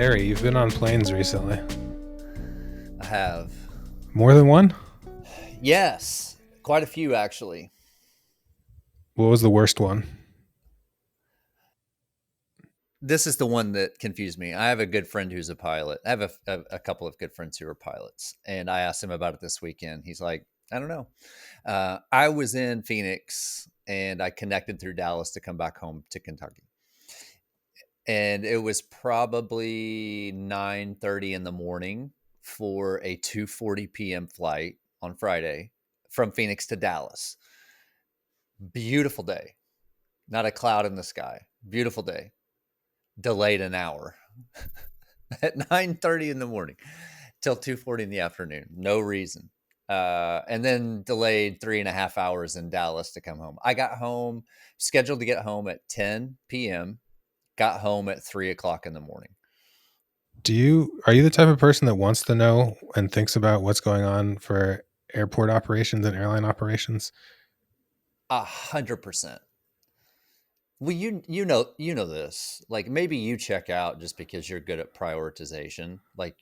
Terry, you've been on planes recently. I have. More than one? Yes, quite a few actually. What was the worst one? This is the one that confused me. I have a good friend who's a pilot. I have a couple of good friends who are pilots, and I asked him about it this weekend. He's like, I don't know. I was in Phoenix and I connected through Dallas to come back home to Kentucky. And it was probably 9:30 in the morning for a 2:40 p.m. flight on Friday from Phoenix to Dallas. Beautiful day. Not a cloud in the sky. Beautiful day. Delayed an hour at 9:30 in the morning till 2:40 in the afternoon. No reason. And then delayed 3.5 hours in Dallas to come home. I got home, scheduled to get home at 10 p.m., got home at 3 o'clock in the morning. Are you the type of person that wants to know and thinks about what's going on for airport operations and airline operations? 100%. Well, you know this. Like maybe you check out just because you're good at prioritization. Like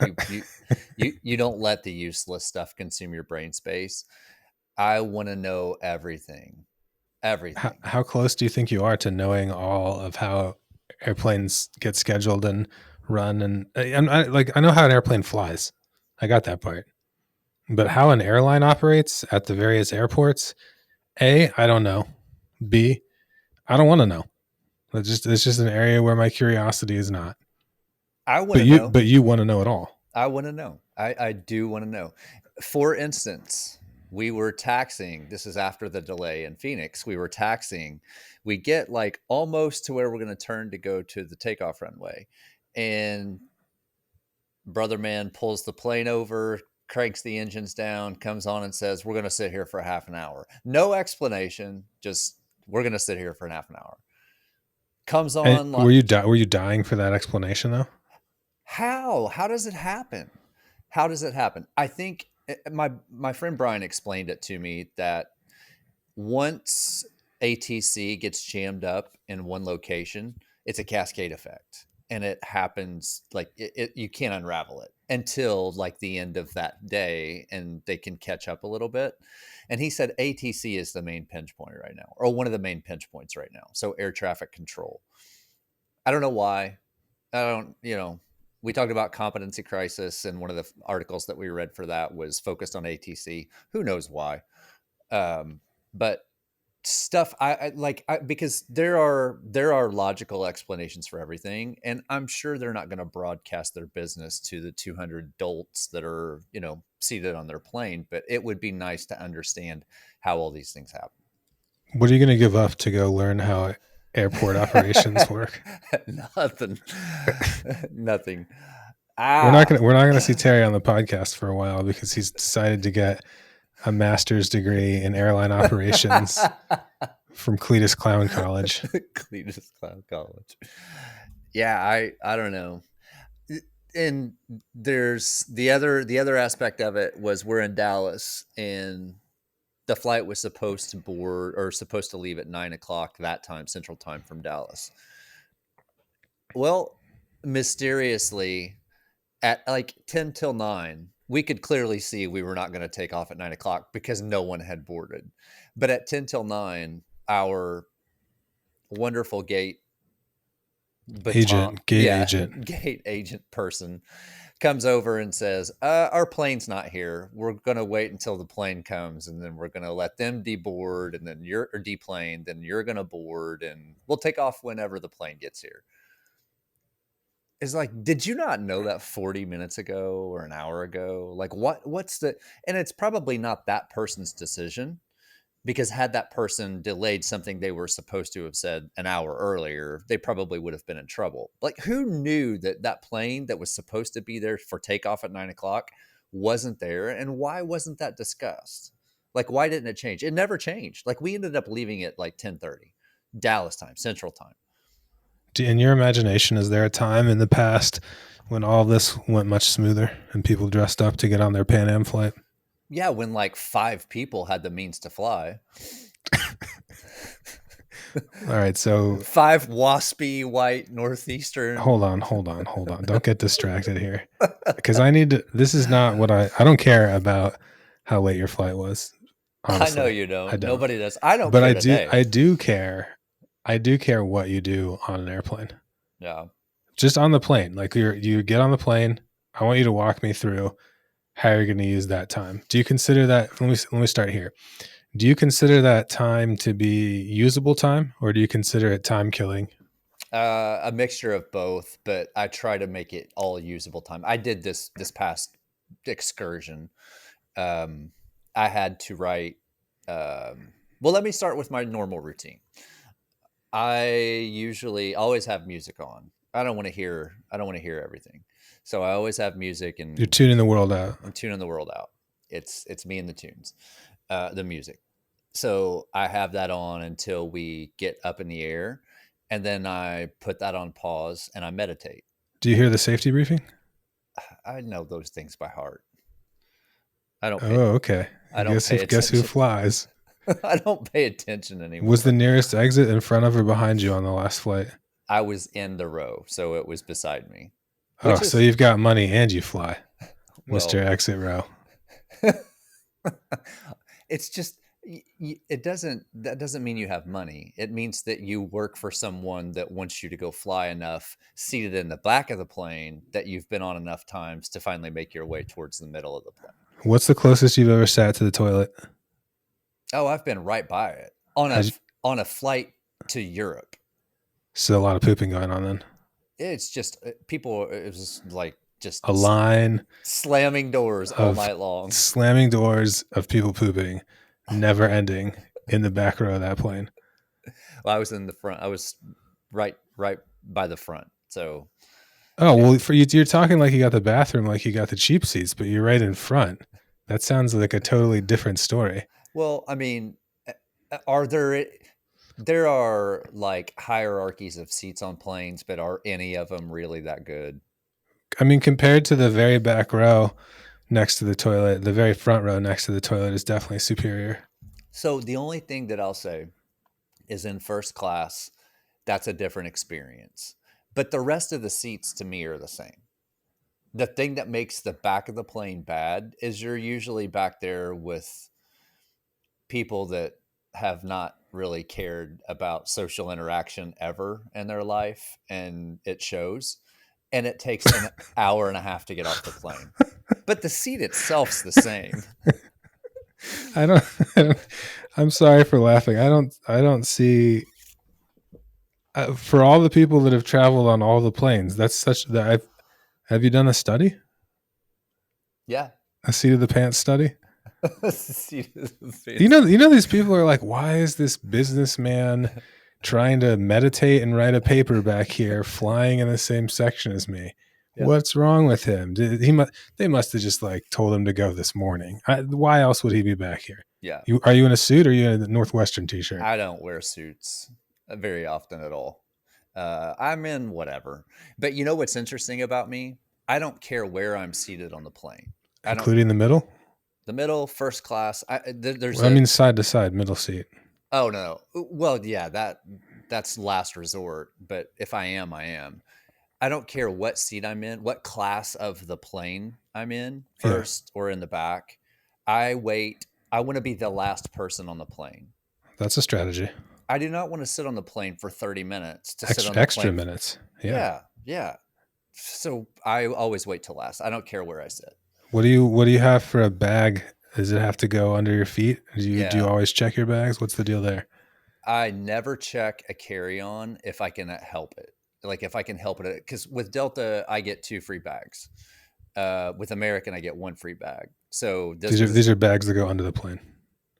you don't let the useless stuff consume your brain space. I want to know everything. Everything. How close do you think you are to knowing all of how airplanes get scheduled and run? And I know how an airplane flies. I got that part. But how an airline operates at the various airports, A, I don't know. B, I don't want to know. It's just an area where my curiosity is not. I want to know. But you want to know it all. I want to know. I do want to know. For instance, we were taxiing. This is after the delay in Phoenix. We were taxiing. We get like almost to where we're going to turn to go to the takeoff runway. And brother man pulls the plane over, cranks the engines down, comes on and says, we're going to sit here for half an hour. No explanation. Just we're going to sit here for half an hour. Comes on. Were you dying for that explanation though? How does it happen? How does it happen? I think my friend Brian explained it to me that once ATC gets jammed up in one location, it's a cascade effect, and it happens like you can't unravel it until like the end of that day, and they can catch up a little bit. And he said ATC is the main pinch point right now, or one of the main pinch points right now. So air traffic control. I don't know why. We talked about competency crisis, and one of the articles that we read for that was focused on ATC. Who knows why? But stuff because there are logical explanations for everything, and I'm sure they're not going to broadcast their business to the 200 dolts that are seated on their plane. But it would be nice to understand how all these things happen. What are you going to give up to go learn how airport operations work? Nothing. We're not going to see Terry on the podcast for a while because he's decided to get a master's degree in airline operations from Cletus Clown College. Cletus Clown College. Yeah, I don't know. And there's the other aspect of it was we're in Dallas, and the flight was supposed to leave at 9 o'clock that time, Central Time, from Dallas. Well, mysteriously, at like 10 till 9, we could clearly see we were not going to take off at 9 o'clock because no one had boarded. But at 10 till 9, our wonderful gate agent person comes over and says, our plane's not here. We're going to wait until the plane comes, and then we're going to let them deboard, and then deplane, then you're going to board, and we'll take off whenever the plane gets here. It's like, did you not know that 40 minutes ago or an hour ago? Like, and it's probably not that person's decision, because had that person delayed something they were supposed to have said an hour earlier, they probably would have been in trouble. Like, who knew that plane that was supposed to be there for takeoff at 9 o'clock wasn't there? And why wasn't that discussed? Like, why didn't it change? It never changed. Like, we ended up leaving at like 10:30 Dallas time, Central Time. In your imagination, is there a time in the past when all this went much smoother and people dressed up to get on their Pan Am flight? Yeah, when like 5 people had the means to fly. All right, so 5 waspy white northeastern. hold on. Don't get distracted here, because I need to. This is not what I don't care about how late your flight was. I know Honestly, you I don't. don't. Nobody does. I don't But care today. I do care. I do care what you do on an airplane. Yeah. Just on the plane, like you get on the plane. I want you to walk me through how you're going to use that time. Do you consider that? Let me start here. Do you consider that time to be usable time, or do you consider it time killing? A mixture of both, but I try to make it all usable time. I did this past excursion. Um, I had to write. Well, let me start with my normal routine. I usually always have music on. I don't want to hear. I don't want to hear everything. So I always have music, You're and tuning the world out. I'm tuning the world out. It's me and the tunes, the music. So I have that on until we get up in the air, and then I put that on pause and I meditate. Do you hear the safety briefing? I know those things by heart. I don't pay. Oh, okay. I don't Guess pay who attention. flies? I don't pay attention Was the anymore. nearest exit in front of or behind you on the last flight? I was in the row, so it was beside me, Oh, which so is you've got money and you fly, Mr. well. Exit Row. It's just it doesn't that doesn't mean you have money. It means that you work for someone that wants you to go fly enough seated in the back of the plane that you've been on enough times to finally make your way towards the middle of the plane. What's the closest you've ever sat to the toilet? Oh, I've been right by it Has on a flight to Europe. so a lot of pooping going on then. It's just people. It was like just A line slamming doors all of night long. slamming doors of people pooping, never ending in the back row of that plane. Well, I was in the front. I was right by the front. So Oh yeah. well, for you, you're talking like you got the bathroom, like you got the cheap seats, but you're right in front. That sounds like a totally different story. Well, I mean, are there are like hierarchies of seats on planes, but are any of them really that good? I mean, compared to the very back row next to the toilet, the very front row next to the toilet is definitely superior. So the only thing that I'll say is in first class, that's a different experience. But the rest of the seats to me are the same. The thing that makes the back of the plane bad is you're usually back there with people that have not really cared about social interaction ever in their life, and it shows. And it takes an hour and a half to get off the plane, but the seat itself's the same. I don't, I don't. I'm sorry for laughing. I don't see. For all the people that have traveled on all the planes, that's such that I've. Have you done a study? Yeah. A seat of the pants study? Seat is fancy. You know, these people are like, why is this businessman trying to meditate and write a paper back here, flying in the same section as me? Yeah. What's wrong with him? They must have just like told him to go this morning. Why else would he be back here? Yeah. Are you in a suit or are you in a Northwestern t-shirt? I don't wear suits very often at all. I'm in whatever. But you know what's interesting about me? I don't care where I'm seated on the plane. I don't. Including the middle? The middle, first class. There's Well, I a. mean, side to side, middle seat. Oh no. Well, yeah, that's last resort. But if I am, I am. I don't care what seat I'm in, what class of the plane I'm in, Yeah, first or in the back. I wait. I want to be the last person on the plane. that's a strategy. I do not want to sit on the plane for 30 minutes to sit on the Extra plane. minutes. Yeah. Yeah, yeah. So I always wait till last. I don't care where I sit. What do you have for a bag? Does it have to go under your feet? Do you Yeah. always check your bags? What's the deal there? I never check a carry-on if I can help it. Like if I can help it, because with Delta I get 2 free bags. With American I get 1 free bag. So this was These are bags that go under the plane.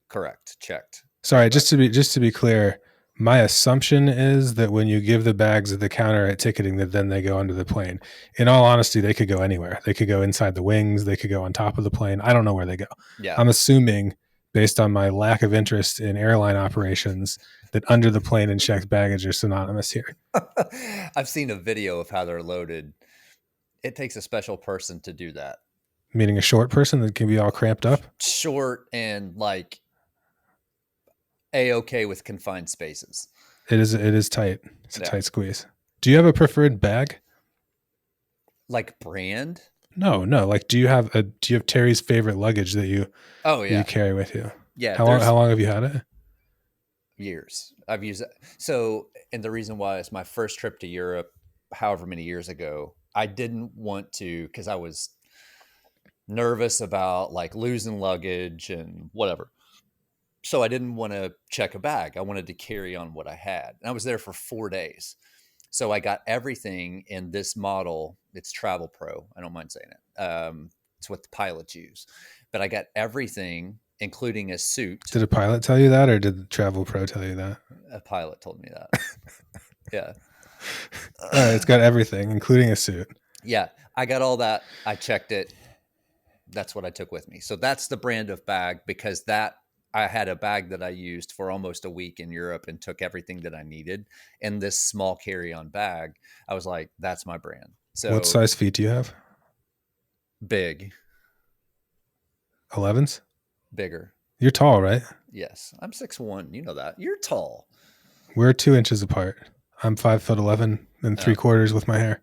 correct, checked. Sorry, Right. just to be clear, my assumption is that when you give the bags at the counter at ticketing, that then they go under the plane. In all honesty, they could go anywhere. They could go inside the wings. They could go on top of the plane. I don't know where they go. Yeah. I'm assuming, based on my lack of interest in airline operations, that under the plane and checked baggage are synonymous here. I've seen a video of how they're loaded. It takes a special person to do that. Meaning a short person that can be all cramped up. Short and like a-okay with confined spaces. It is tight. It's a Yeah. tight squeeze. Do you have a preferred bag? Like brand? No, no. Like, do you have Terry's favorite luggage Oh that you yeah. carry with you? Yeah, How there's long have you had it? years. I've used it. So, and the reason why it's my first trip to Europe, however many years ago, I didn't want to because I was nervous about like losing luggage and whatever. So I didn't want to check a bag. I wanted to carry on what I had. And I was there for 4 days. So I got everything in this model. It's Travel Pro. I don't mind saying it. It's what the pilots use. But I got everything, including a suit. Did a pilot tell you that, or did the Travel Pro tell you that? A pilot told me that. Yeah. All right, it's got everything, including a suit. Yeah. I got all that. I checked it. That's what I took with me. So that's the brand of bag because that I had a bag that I used for almost a week in Europe and took everything that I needed in this small carry-on bag. I was like, that's my brand. What So size feet do you have? big, 11s? bigger. You're tall, right? Yes. I'm 6'1". You know that. You're tall. We're 2 inches apart. I'm 5'11" and three Oh. quarters with my hair.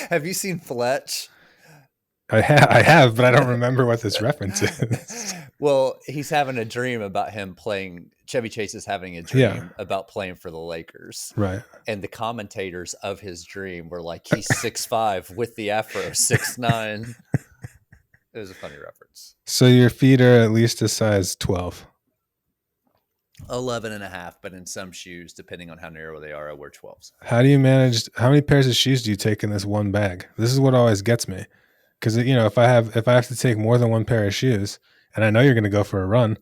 Have you seen Fletch? I have, but I don't remember what this reference is. Well, he's having a dream about him playing. Chevy Chase is having a dream Yeah. about playing for the Lakers. Right. And the commentators of his dream were like, he's 6'5" with the afro, 6'9". It was a funny reference. So your feet are at least a size 12. 11 and a half, but in some shoes, depending on how narrow they are, I wear 12s. How do you manage? How many pairs of shoes do you take in this one bag? This is what always gets me. Because if I have to take more than one pair of shoes, and I know you're going to go for a run,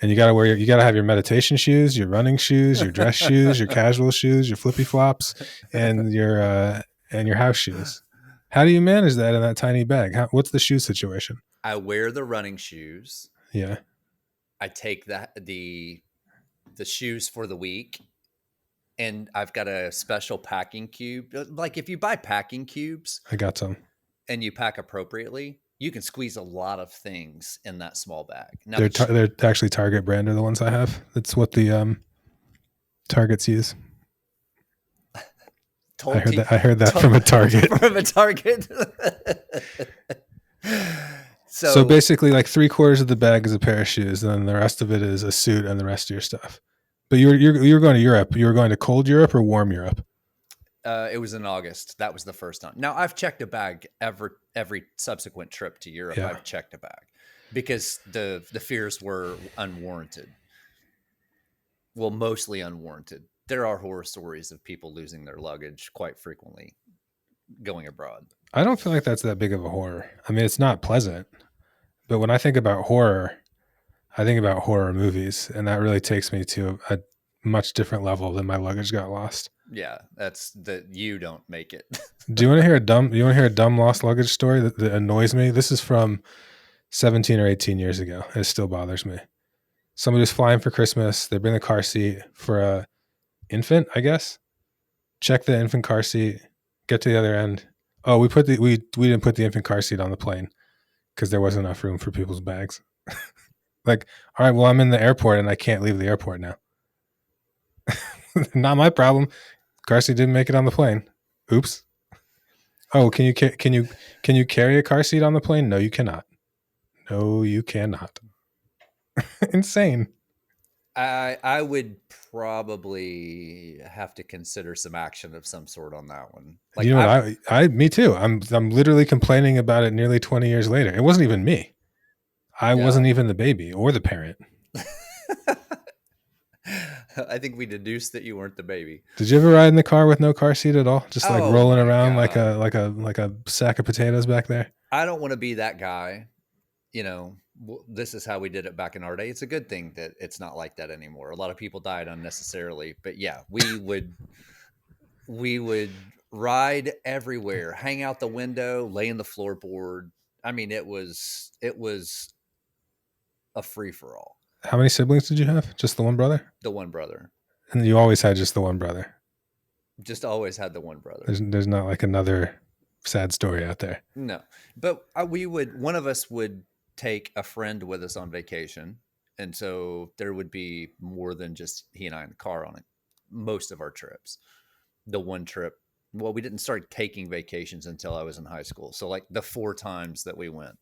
and you got to have your meditation shoes, your running shoes, your dress shoes, your casual shoes, your flippy flops, and your house shoes. How do you manage that in that tiny bag? What's the shoe situation? I wear the running shoes. Yeah, I take the shoes for the week, and I've got a special packing cube. Like if you buy packing cubes I got some. and you pack appropriately, you can squeeze a lot of things in that small bag. Now, They're actually Target brand are the ones I have. That's what the Targets use. I heard that from a Target. From a Target. So basically, like 3/4 of the bag is a pair of shoes, and then the rest of it is a suit and the rest of your stuff. But you were going to Europe. You were going to cold Europe or warm Europe? It was in August. That was the first time. Now I've checked a bag every subsequent trip to Europe. Yeah. I've checked a bag because the fears were unwarranted. Well, mostly unwarranted. There are horror stories of people losing their luggage quite frequently going abroad. I don't feel like that's that big of a horror. I mean, it's not pleasant, but when I think about horror, I think about horror movies, and that really takes me to a much different level than my luggage got lost. Yeah, that's that you don't make it. Do you want to hear a dumb lost luggage story that annoys me? This is from 17 or 18 years ago. It still bothers me. Somebody was flying for Christmas. They bring the car seat for a infant, I guess. Check the infant car seat. Get to the other end. Oh, we didn't put the infant car seat on the plane because there wasn't enough room for people's bags. Like, all right, well, I'm in the airport and I can't leave the airport now. Not my problem. Car seat didn't make it on the plane. Oops. Oh, can you carry a car seat on the plane? No, you cannot. No, you cannot. Insane. I would probably have to consider some action of some sort on that one. Like, you know what? Me too. I'm literally complaining about it nearly 20 years later. It wasn't even me. I wasn't even the baby or the parent. I think we deduced that you weren't the baby. Did you ever ride in the car with no car seat at all? Just like rolling around God. like a sack of potatoes back there? I don't want to be that guy. This is how we did it back in our day. It's a good thing that it's not like that anymore. A lot of people died unnecessarily, but yeah, we would ride everywhere, hang out the window, lay in the floorboard. I mean, it was a free for all. How many siblings did you have? Just the one brother? The one brother. And you always had just the one brother. Just always had the one brother. There's not like another sad story out there. No, but one of us would take a friend with us on vacation, And so there would be more than just he and I in the car on it most of our trips. The one trip, well, we didn't start taking vacations until I was in high school. So like the 4 times that we went,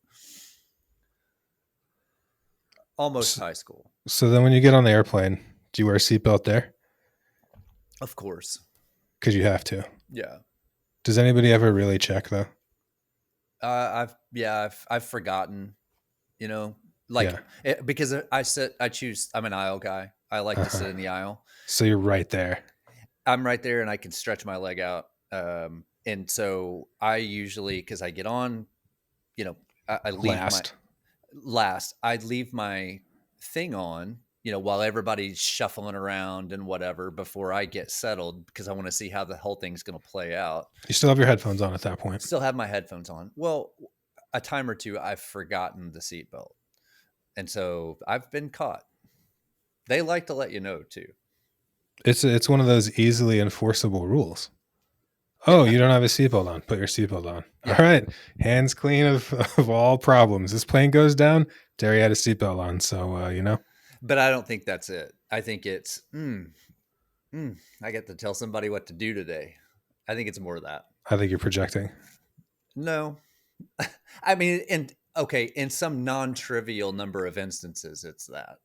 almost So, high school. so then when you get on the airplane, do you wear a seatbelt there? Of course. Because you have to. Yeah. Does anybody ever really check though? I've forgotten, you know, like Yeah. because I choose, I'm an aisle guy. I like to Uh-huh. sit in the aisle. So you're right there. I'm right there and I can stretch my leg out. And so I usually, because I get on, you know, I leave my Last. last, I leave my thing on, while everybody's shuffling around and whatever before I get settled because I want to see how the whole thing's going to play out. You still have your headphones on at that point. Still have my headphones on. Well, a time or two, I've forgotten the seatbelt. And so I've been caught. They like to let you know too. It's one of those easily enforceable rules. Oh, Yeah. you don't have a seatbelt on. Put your seatbelt on. All Yeah. right. Hands clean of all problems. This plane goes down. Terry had a seatbelt on. So, But I don't think that's it. I think it's, I get to tell somebody what to do today. I think it's more of that. I think you're projecting. No. I mean, in some non-trivial number of instances, it's that.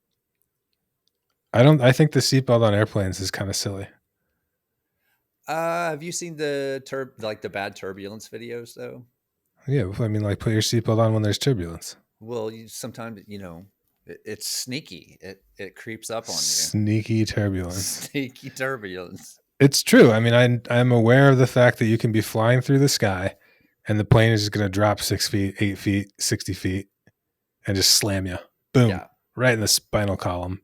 I think the seatbelt on airplanes is kind of silly. Have you seen the bad turbulence videos though? Yeah. I mean, like put your seatbelt on when there's turbulence. Well, sometimes it's sneaky. It creeps up on you. Sneaky turbulence. Sneaky turbulence. It's true. I mean, I'm aware of the fact that you can be flying through the sky and the plane is just going to drop 6 feet, 8 feet, 60 feet and just slam you. Boom. Yeah. Right in the spinal column.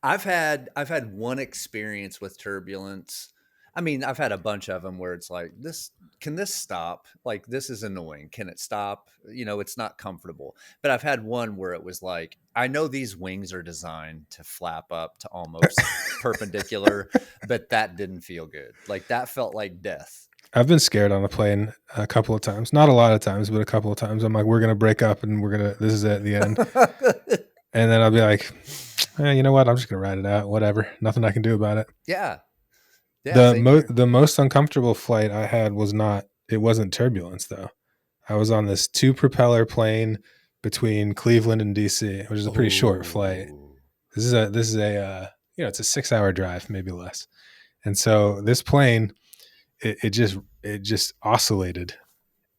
I've had one experience with turbulence. I mean, I've had a bunch of them where it's like, can this stop? Like, this is annoying. Can it stop? It's not comfortable. But I've had one where it was like, I know these wings are designed to flap up to almost perpendicular, but that didn't feel good. Like that felt like death. I've been scared on a plane a couple of times. Not a lot of times, but a couple of times. I'm like, we're going to break up and this is it at the end. And then I'll be like, you know what? I'm just going to ride it out. Whatever. Nothing I can do about it. Yeah. Yeah. The most uncomfortable flight I had it wasn't turbulence though. I was on this 2-propeller plane between Cleveland and DC, which is a pretty short flight. This is a it's a 6-hour drive, maybe less. And so this plane, it just oscillated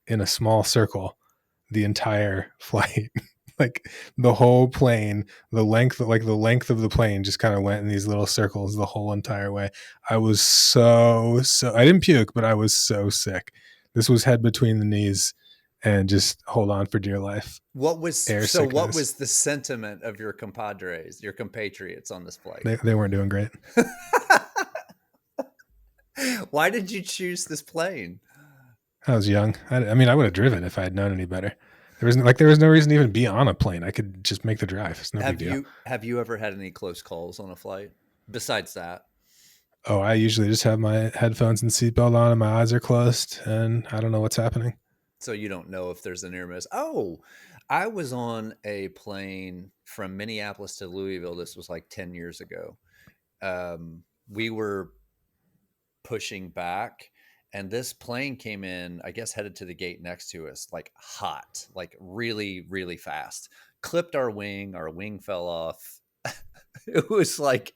in a small circle the entire flight. Like the whole plane, the length of the plane just kind of went in these little circles the whole entire way. I was so I didn't puke, but I was so sick. This was head between the knees and just hold on for dear life. What was Sickness. What was the sentiment of your compadres, your compatriots on this flight? They weren't doing great. Why did you choose this plane? I was young. I mean, I would have driven if I had known any better. There was no reason to even be on a plane. I could just make the drive. It's no big deal. Have you ever had any close calls on a flight besides that? Oh, I usually just have my headphones and seatbelt on and my eyes are closed and I don't know what's happening. So you don't know if there's a near miss. Oh, I was on a plane from Minneapolis to Louisville. This was like 10 years ago. We were pushing back and this plane came in, I guess headed to the gate next to us, like hot, like really, really fast. Clipped our wing fell off. It was like,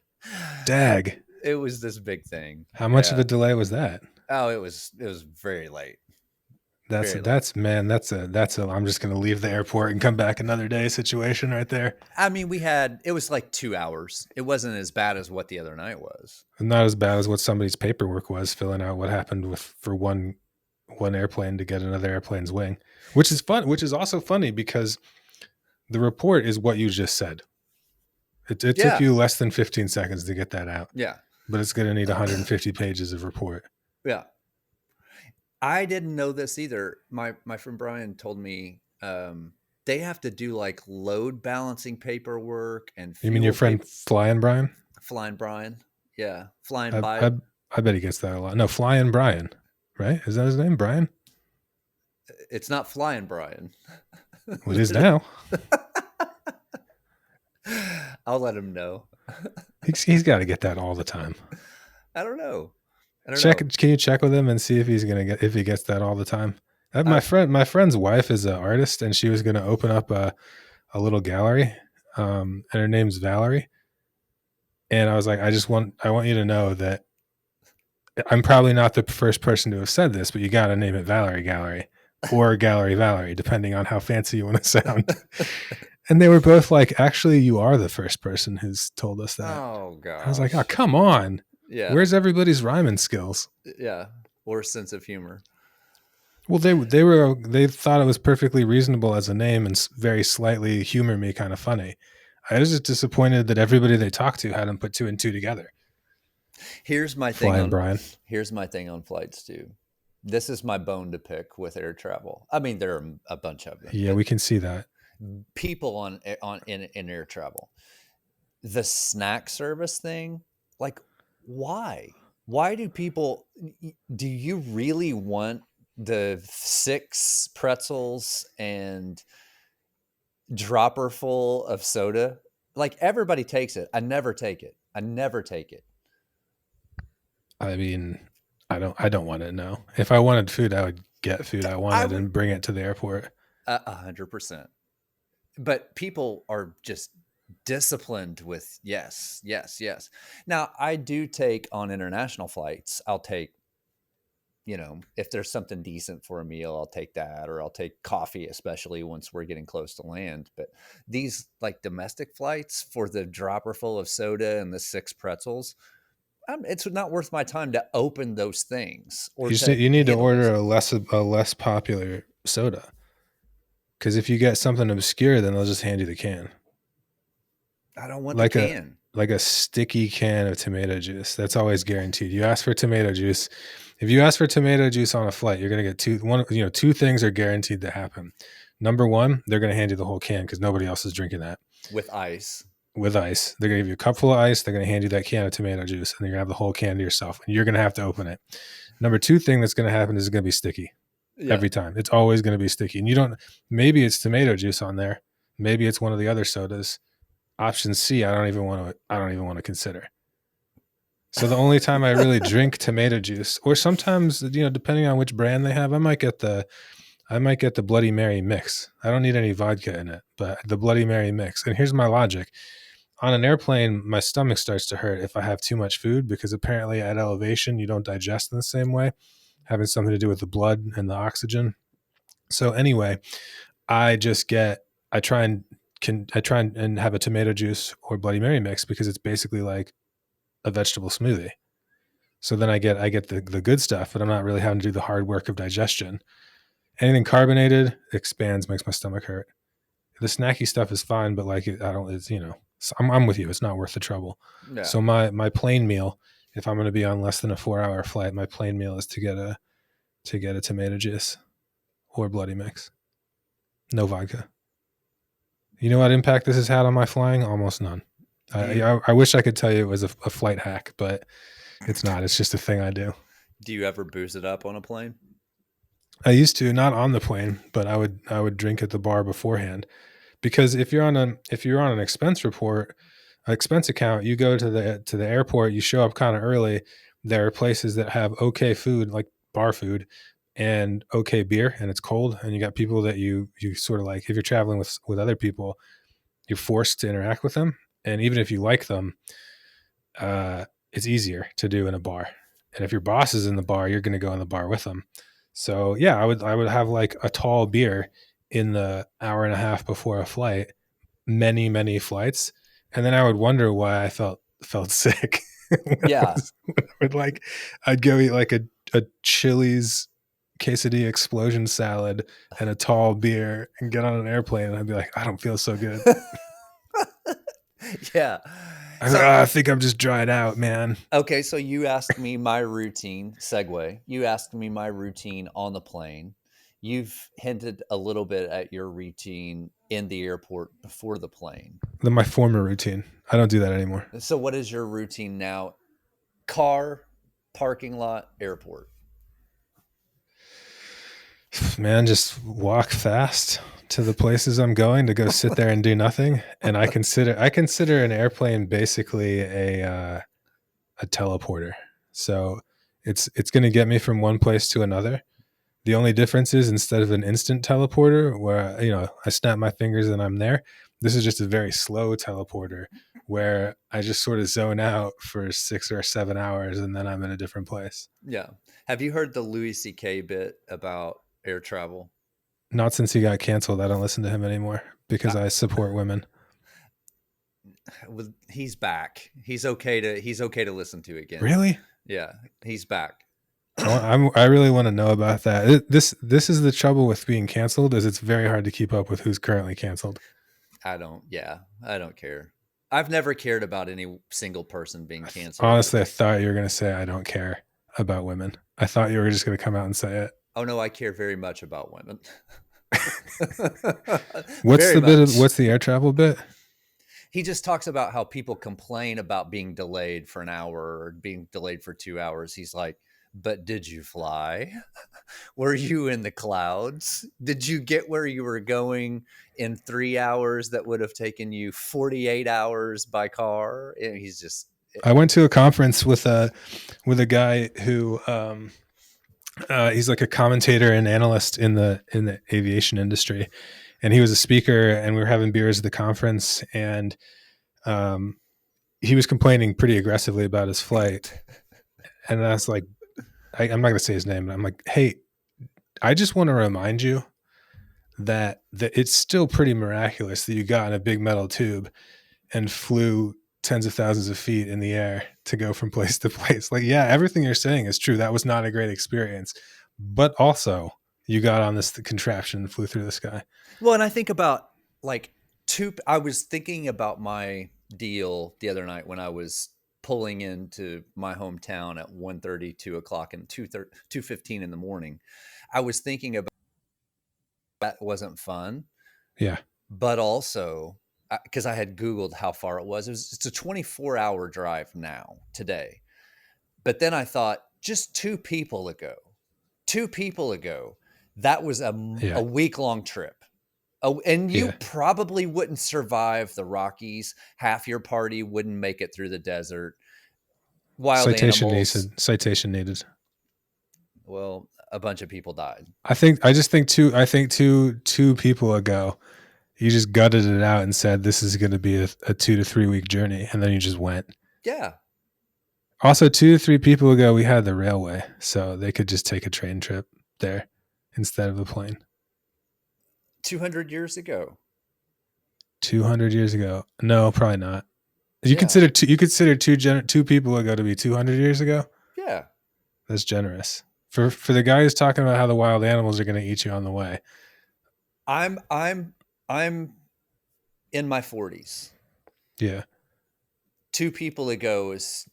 dag. It was this big thing. How much of a delay was that? Oh, it was very late. I'm just going to leave the airport and come back another day situation right there. I mean, it was like 2 hours. It wasn't as bad as what the other night was. Not as bad as what somebody's paperwork was filling out what happened for one airplane to get another airplane's wing, which is fun, which is also funny because the report is what you just said. It took you less than 15 seconds to get that out. Yeah. But it's going to need 150 pages of report. Yeah. I didn't know this either. My friend Brian told me they have to do like load balancing paperwork and you mean your friend Flyin Bryan? Flyin Bryan. Yeah. Flying by. I bet he gets that a lot. No, Flyin Bryan, right? Is that his name? Brian? It's not Flyin Bryan. Well, it is now. I'll let him know. He's got to get that all the time. I don't know. I don't Check. know. Can you check with him and see if he's gonna get if he gets that all the time? I My friend's wife is an artist, and she was gonna open up a little gallery, and her name's Valerie. And I was like, I want you to know that I'm probably not the first person to have said this, but you got to name it Valerie Gallery or Gallery Valerie, depending on how fancy you want to sound. And they were both like, actually, you are the first person who's told us that. Oh I was like, oh, gosh. come on. Yeah. Where's everybody's rhyming skills? Yeah. Or sense of humor. Well, they thought it was perfectly reasonable as a name and very slightly humor me kind of funny. I was just disappointed that everybody they talked to hadn't put two and two together. Here's my thing Flyin on Bryan. here's my thing on flights too. This is my bone to pick with air travel. I mean, there are a bunch of them, Yeah, but we can see that. people in air travel, the snack service thing, like, why? Why do people? Do you really want the 6 pretzels and dropper full of soda? Like, everybody takes it. I never take it. I never take it. I mean, I don't want to know. If I wanted food, I would get food I I wanted would and bring it to the airport. 100%. But people are just disciplined with yes, yes, yes. Now, I do take on international flights. I'll take, if there's something decent for a meal, I'll take that, or I'll take coffee, especially once we're getting close to land. But these like domestic flights for the dropper full of soda and the 6 pretzels, it's not worth my time to open those things or to You need to handle those order things. a less popular soda because if you get something obscure, then they'll just hand you the can, I don't want the like a can. like a sticky can of tomato juice. That's always guaranteed. You ask for tomato juice. If you ask for tomato juice on a flight, you're gonna get two things are guaranteed to happen. Number one, they're gonna hand you the whole can because nobody else is drinking that. With ice. With ice. They're gonna give you a cup full of ice. They're gonna hand you that can of tomato juice, and you're gonna have the whole can to yourself, and you're gonna have to open it. Number two thing that's gonna happen is it's gonna be sticky Yeah. every time. It's always gonna be sticky, and you don't. Maybe it's tomato juice on there. Maybe it's one of the other sodas. Option C, I don't even want to consider. So the only time I really drink tomato juice, or sometimes depending on which brand they have, I might get the Bloody Mary mix. I don't need any vodka in it, but the Bloody Mary mix. And here's my logic: on an airplane, my stomach starts to hurt if I have too much food because apparently at elevation you don't digest in the same way, having something to do with the blood and the oxygen. So anyway, I just get I try and have a tomato juice or Bloody Mary mix because it's basically like a vegetable smoothie. So then I get the good stuff, but I'm not really having to do the hard work of digestion. Anything carbonated expands, makes my stomach hurt. The snacky stuff is fine, but like I don't, it's so I'm with you. It's not worth the trouble. Yeah. So my plane meal, if I'm going to be on less than a 4 hour flight, my plane meal is to get a tomato juice or bloody mix, no vodka. You know what impact this has had on my flying? Almost none. Do you I wish I could tell you it was a flight hack, but it's not. It's just a thing I do. do you ever booze it up on a plane? I used to, not on the plane, but I would drink at the bar beforehand. Because if you're on an expense report, an expense account, you go to the airport, you show up kind of early. There are places that have okay food, like bar food, and okay beer, and it's cold, and you got people that you sort of like. If you're traveling with other people, you're forced to interact with them, and even if you like them, it's easier to do in a bar. And if your boss is in the bar, you're going to go in the bar with them. So yeah, I would have like a tall beer in the hour and a half before a flight, many flights, and then I would wonder why I felt sick. Yeah. Like I'd go eat like a Chili's quesadilla explosion salad and a tall beer and get on an airplane and I'd be like, I don't feel so good. Yeah. So, I think I'm just dried out, man. okay, so you asked me my routine, segue. You asked me my routine on the plane. You've hinted a little bit at your routine in the airport before the plane. My former routine. I don't do that anymore. So, what is your routine now? Car, parking lot, airport. Man, just walk fast to the places I'm going to go sit there and do nothing. And I consider an airplane basically a teleporter. So it's going to get me from one place to another. The only difference is instead of an instant teleporter where I snap my fingers and I'm there, this is just a very slow teleporter where I just sort of zone out for 6 or 7 hours and then I'm in a different place. Yeah. Have you heard the Louis C.K. bit about air travel? Not since he got canceled. I don't listen to him anymore because Uh, I support women. he's back. He's okay to listen to again. Really? Yeah, he's back. I really want to know about that. This is the trouble with being canceled is it's very hard to keep up with who's currently canceled. I don't care. I've never cared about any single person being canceled. Honestly, I thought you were going to say I don't care about women. I thought you were just going to come out and say it. Oh no, I care very much about women. What's Very the bit of much. what's the air travel bit? He just talks about how people complain about being delayed for an hour or being delayed for 2 hours. He's like, but did you fly? Were you in the clouds? Did you get where you were going in 3 hours that would have taken you 48 hours by car? And he's just, I went to a conference with a guy who he's like a commentator and analyst in the aviation industry, and he was a speaker, and we were having beers at the conference, and um, he was complaining pretty aggressively about his flight, and I was like, I'm not going to say his name, but I'm like, hey, I just want to remind you that it's still pretty miraculous that you got in a big metal tube and flew tens of thousands of feet in the air to go from place to place. Like, yeah, everything you're saying is true. That was not a great experience, but also you got on this contraption and flew through the sky. well, and I think about like I was thinking about my deal the other night when I was pulling into my hometown at 1:30, 2 o'clock and 2:15 in the morning. I was thinking about that wasn't fun, Yeah, but also because I had Googled how far it was. It's a 24-hour drive now today. But then I thought just two people ago, that was yeah, a week long trip. Oh, and you yeah. probably wouldn't survive the Rockies. Half your party wouldn't make it through the desert. Wild Citation animals. needed. Citation needed. Well, a bunch of people died. I just think two people ago, you just gutted it out and said this is going to be a 2 to 3 week journey, and then you just went. Yeah. Also, 2 to 3 people ago, we had the railway, so they could just take a train trip there instead of a plane. 200 years ago. 200 years ago? No, probably not. Yeah. You consider two people ago to be 200 years ago? Yeah. That's generous. For the guy who's talking about how the wild animals are going to eat you on the way. I'm in my 40s. Yeah, 2 people ago is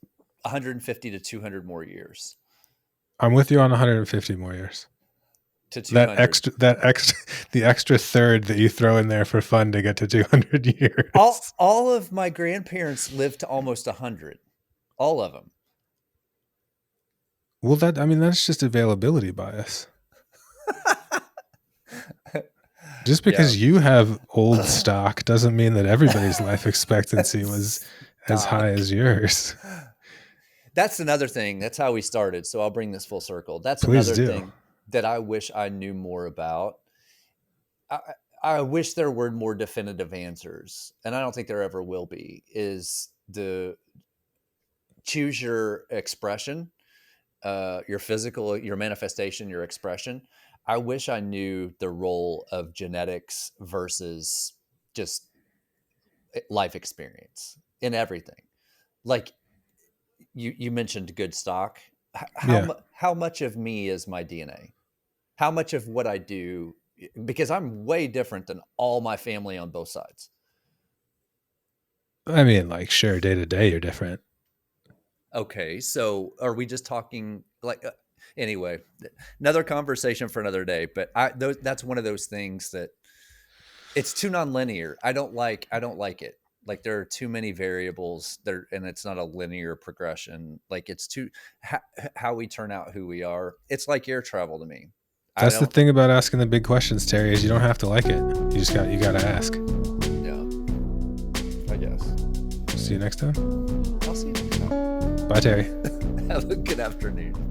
150 to 200 more years I'm with you on 150 more years. to That 200. extra, the extra third that you throw in there for fun to get to 200 years. All of my grandparents lived to almost 100. All of them. Well, that's just availability bias. Just Yeah. because you have old stock doesn't mean that everybody's life expectancy was as high Stock. as yours. That's another thing. That's how we started. So I'll bring this full circle. That's Please another do. thing that I wish I knew more about. I, I wish there were more definitive answers, and I don't think there ever will be. Is the choose your expression, your physical, your manifestation, your expression. I wish I knew the role of genetics versus just life experience in everything. Like you mentioned good stock. Yeah. How much of me is my DNA? How much of what I do, because I'm way different than all my family on both sides. I mean, like, sure, day to day, you're different. Okay, so are we just talking like anyway, another conversation for another day, but that's one of those things that it's too nonlinear. I don't like it. Like there are too many variables there, and it's not a linear progression. Like it's too how we turn out who we are. It's like air travel to me. That's the thing about asking the big questions, Terry, is you don't have to like it. You got to ask. Yeah, I guess. See you next time. I'll see you next time. Bye, Terry. Have a good afternoon.